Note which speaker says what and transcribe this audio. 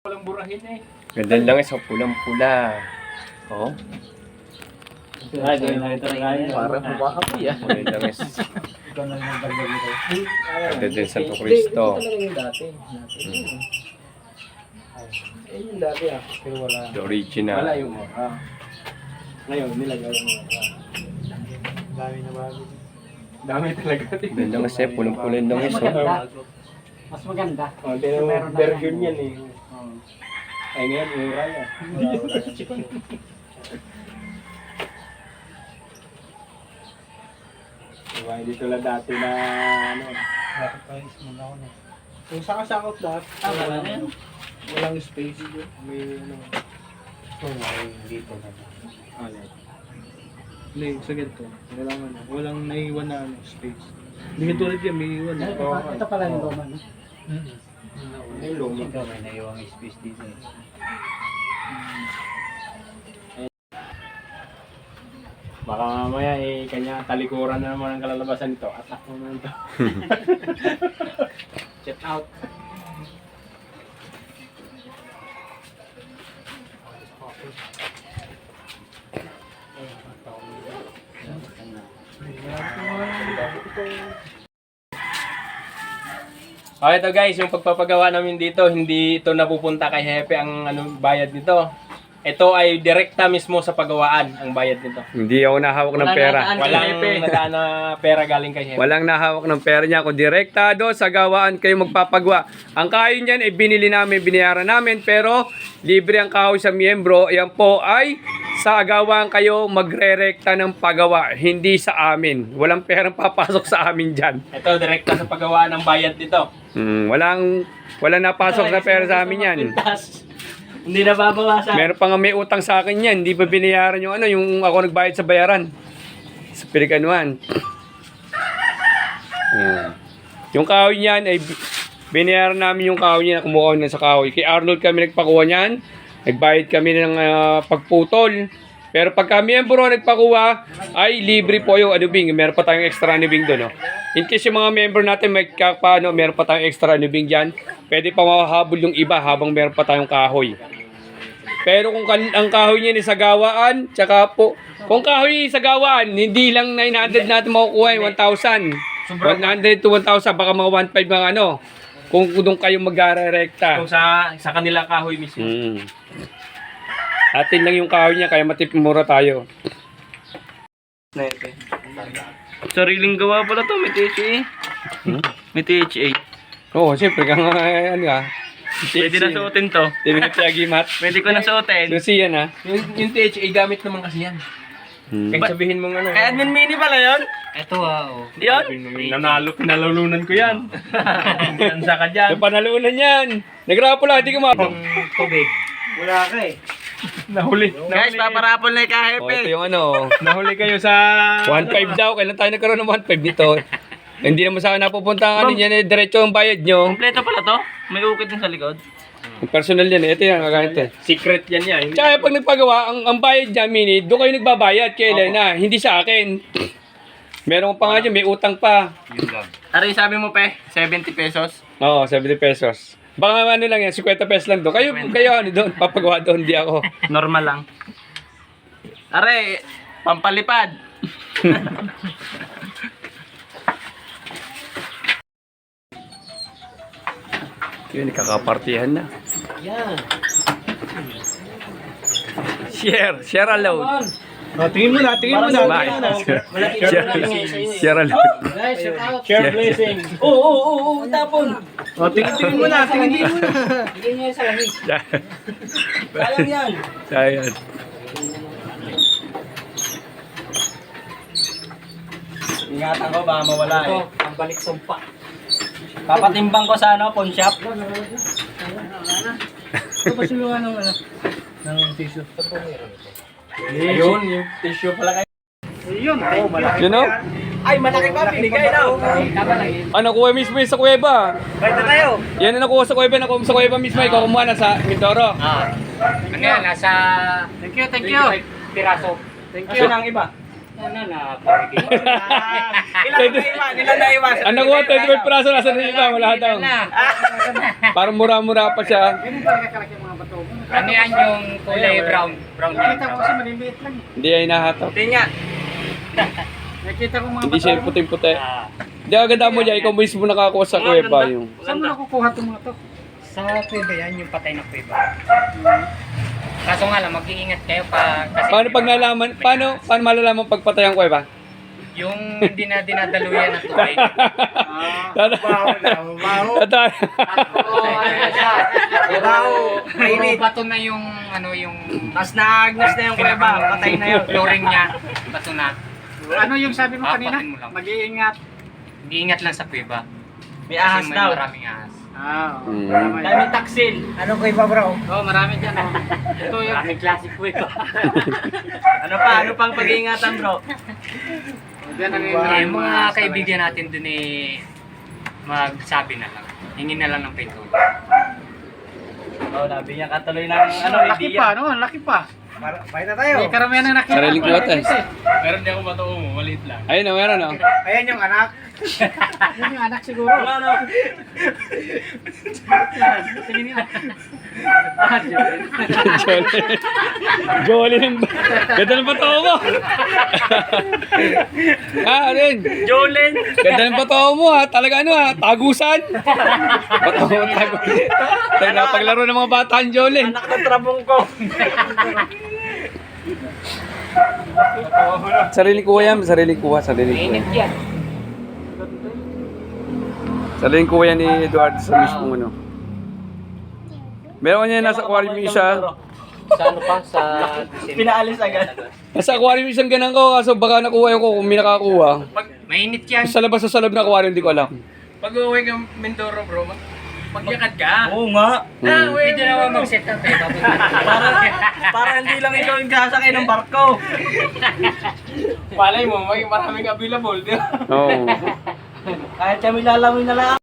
Speaker 1: Walang burahin eh.
Speaker 2: Ganda lang isa, pulang-pula. Oh.
Speaker 1: Ay, gawin na ito kain.
Speaker 3: Parang kumakapoy ah.
Speaker 2: Ganda lang isa.
Speaker 3: Ikaw na yung dagdag ito.
Speaker 2: Ganda din Santo Cristo.
Speaker 3: Ito talaga yung dati. Yung dati ah. Pero wala.
Speaker 2: The original.
Speaker 1: Wala yung mura. Ngayon, nilagay yung mura.
Speaker 3: Dami na bago.
Speaker 1: Dami talaga.
Speaker 2: Ganda lang isa, pulang-pula yung lang isa.
Speaker 4: Mas maganda.
Speaker 1: Oh, pero version yan eh. Ay ngayon, mura yan. Diba, hindi tulad dati na ano.
Speaker 3: Bakit pa yung small ako na. Yung sakasakot lahat.
Speaker 4: Wala na yan.
Speaker 3: Walang space. May ano. Ito may dito na.
Speaker 1: Ano?
Speaker 3: Hindi, sa ganito. Walang naiwan na ano, space. Hindi ka tulad yan, may iwan.
Speaker 4: Ito pala yung goma, no?
Speaker 1: Yung luma.
Speaker 4: Ikaw may naiwang space dito eh.
Speaker 1: Baka mamaya eh, kanya talikuran na naman ang kalalabasan nito. Atak mo naman ito. Check out. Okay ito guys, yung pagpapagawa namin dito, hindi ito napupunta kay Hepe ang bayad nito. Ito ay direkta mismo sa pagawaan ang bayad nito.
Speaker 2: Hindi ako nahawak ng pera.
Speaker 1: Walang nadaan na pera galing kay Hepe.
Speaker 2: Walang nahawak ng pera niya. Kung direktado sa gawaan kayo magpapagawa. Ang kahoy niyan ay binili namin, binayaran namin. Pero libre ang kahoy sa miyembro. Yan po ay sa gawaan kayo magre-rekta ng pagawa. Hindi sa amin. Walang perang papasok sa amin dyan.
Speaker 1: Ito direkta sa pagawaan ng bayad nito.
Speaker 2: Walang napasok na pera sa amin yan.
Speaker 1: Hindi na babawasan.
Speaker 2: Meron pa nga may utang sa akin yan. Hindi pa binayaran yung yung ako nagbayad sa bayaran. Sa pinaganuan. Yan. Yung kahoy niyan ay binayaran namin yung kahoy niya na kumuha na sa kahoy. Kay Arnold kami nagpakuha niyan. Nagbayad kami ng pagputol. Pero pagka miyembro nagpakuha, ay libre po yung anubing. Meron pa tayong extra anubing doon. No? In case yung mga member natin may paano, meron pa tayong extra anubing dyan. Pwede pa mahahabol yung iba habang meron pa tayong kahoy. Pero kung ang kahoy niya ni sa gawaan, tsaka po, kung kahoy sa gawaan, hindi lang 900 natin makukuha, 1,000. 100 to 1,000, baka mga 1,500 mga ano. Kung doon kayo mag-rekta.
Speaker 1: Kung sa kanila kahoy mismo.
Speaker 2: Atin lang yung kahoy niya, kaya matipimura tayo.
Speaker 1: Sariling gawa pala to, may THA. May THA.
Speaker 2: Oo, siyempre, kang ano ka.
Speaker 1: Pwede na suotin to.
Speaker 2: Tinitiagimat.
Speaker 1: Pwede ko na suotin.
Speaker 2: Susi yan ha.
Speaker 1: Yung THA gamit naman kasi yan. Kahit sabihin mong ano.
Speaker 4: Kaya
Speaker 1: admin mini pala yun?
Speaker 4: Ito oh.
Speaker 1: Yun? Pinalulunan ko yan. Yan sa ka dyan.
Speaker 2: Yung panalunan yan. Nagrapo lang, hindi ka
Speaker 4: Tubig.
Speaker 3: Wala ka eh.
Speaker 1: Nahuli.
Speaker 4: Guys, paparapol na yung
Speaker 2: Oh, ito yung ano.
Speaker 1: Nahuli kayo sa...
Speaker 2: 1.5 daw. Kailan tayo nagkaroon ng 1.5 dito? Hindi naman sa akin napupunta ang ano yan. Diretso ang bayad nyo.
Speaker 4: Kompleto pala to? May ukit din sa likod?
Speaker 2: Yung personal yan. Ito yan. Kaganito.
Speaker 1: Secret yan yan.
Speaker 2: Tsaka pag nagpagawa, ang bayad niya, mini, doon kayo nagbabayad kay Elena. Hindi sa akin. Meron pa nga dyan. May utang pa.
Speaker 4: Aray, sabi mo pe, 70 pesos.
Speaker 2: Oo, 70 pesos. Baka ano lang yan, 50 pesos lang doon. Kayo ano doon, papagawa doon, hindi ako.
Speaker 4: Normal lang. Aray, pampalipad.
Speaker 2: Yun, kakapartihan na.
Speaker 4: Yan.
Speaker 2: Share alone.
Speaker 3: Tingin mo na.
Speaker 2: Share alone.
Speaker 4: Guys, shout out.
Speaker 1: Share blessing.
Speaker 4: Oo, tapon.
Speaker 3: Tingin mo na.
Speaker 4: Bigyan niyo sa langis. Alam yan.
Speaker 2: Ayan.
Speaker 1: Ingatan ko, baka mawala eh.
Speaker 4: Ito, ang balik sumpa. Papatimbang ko sa ano, pawn shop.
Speaker 3: Ito pa sila ng tissue.
Speaker 1: Ayun, yung tissue pala kayo.
Speaker 3: Yun. Malaki.
Speaker 2: You know?
Speaker 1: Ay, malaki pa, binigay daw.
Speaker 2: Nakuha mismo yun sa kuweba.
Speaker 4: Pwede tayo.
Speaker 2: Yan ang nakuha sa kuweba mismo. Ikaw kumuha na sa Mindoro.
Speaker 4: Ano yan, nasa... Thank you.
Speaker 1: Piraso.
Speaker 4: Thank
Speaker 1: Asan ang iba?
Speaker 4: Ano na, parang
Speaker 1: Ilan na iwan?
Speaker 2: Ang nakuha, 25 praso, nasa na iba, wala daw. Parang mura-mura pa siya.
Speaker 4: Ano yan yung kulay brown? Brown yan.
Speaker 3: Nakita ko kasi maliliit lang.
Speaker 2: Hindi ay nahatak.
Speaker 1: Hindi nga.
Speaker 3: Nakita ko mga
Speaker 2: Hindi siya yung puting-puti.
Speaker 4: Ah,
Speaker 2: Hindi agad mo dyan, ikaw mismo nakakuha sa kuweba yung.
Speaker 3: Saan mo nakukuha itong mga to?
Speaker 4: sa kuweba yan, yung patay na kuweba. Kaso nga lang, mag-iingat kayo pa kasi...
Speaker 2: Paano pag nalaman, paano malalaman pagpatay ang kuweba?
Speaker 4: Yung hindi na dinadaluyan ng tubig.
Speaker 3: Baho.
Speaker 4: Puro bato na yung ano yung
Speaker 1: Mas naagnas na yung kuweba. Patay na yun.
Speaker 4: flooring niya. Bato na.
Speaker 3: Ano yung sabi mo kanina?
Speaker 4: Apakin mo lang.
Speaker 3: Mag-iingat.
Speaker 4: Mag-iingat lang sa kuweba.
Speaker 1: May ahas
Speaker 4: Kasi may
Speaker 1: daw.
Speaker 4: maraming ahas.
Speaker 1: Daming taksil.
Speaker 3: Ano ko iba bro? Oo, marami dyan. Oh. Ito yung...
Speaker 4: Maraming classic kuweba.
Speaker 1: Ano pang pag-iingatan bro?
Speaker 3: Diyan ang
Speaker 4: Yung mga kaibigan natin dun eh magsabi na lang. Hingin na lang ng pinto.
Speaker 1: Oh, nabi niya katuloy ng
Speaker 3: laki pa, no? Laki pa.
Speaker 1: Fight na tayo.
Speaker 3: May karamihan ng nakita.
Speaker 2: Sariling kuwat eh.
Speaker 1: Meron di ako matuo mo, maliit lang.
Speaker 2: Ayun o, meron o.
Speaker 3: Ayan yung anak. Yun yung anak siguro.
Speaker 1: Ano?
Speaker 3: Tingin nila.
Speaker 2: Jolene. Ganda ng patawa mo. Rin.
Speaker 1: Jolene!
Speaker 2: Ganda ng patawa mo ha. Talaga ano ha. Tagusan. Patawa mo tagusan. Tayo napaglaro ng mga bata ang Jolene.
Speaker 1: Anak ng trabong ko.
Speaker 2: Sariling kuha yan. Sariling kuha. Sariling kuha.
Speaker 4: Mainit yan.
Speaker 2: Sariling kuha yan ni Eduardo sa mismong ano. Meron niya nasa aquarium yung isa.
Speaker 4: Sa ano pa? Sa...
Speaker 1: Pinaalis agad.
Speaker 2: Nasa aquarium yung isang ganang ko. Kaso baka nakuha yung ko kung may nakakuha.
Speaker 4: Mainit yan.
Speaker 2: Sa labas sa salab na aquarium, hindi ko alam.
Speaker 1: Pag uwi ka Mindoro bro, magyakad ka. Oo nga.
Speaker 4: Pwede naman mag-set up eh.
Speaker 1: Para hindi lang ikaw yung sasakay ng barko. Palay mo, maraming available, di ba?
Speaker 2: Oo.
Speaker 1: Kahit kami lalawin na lang.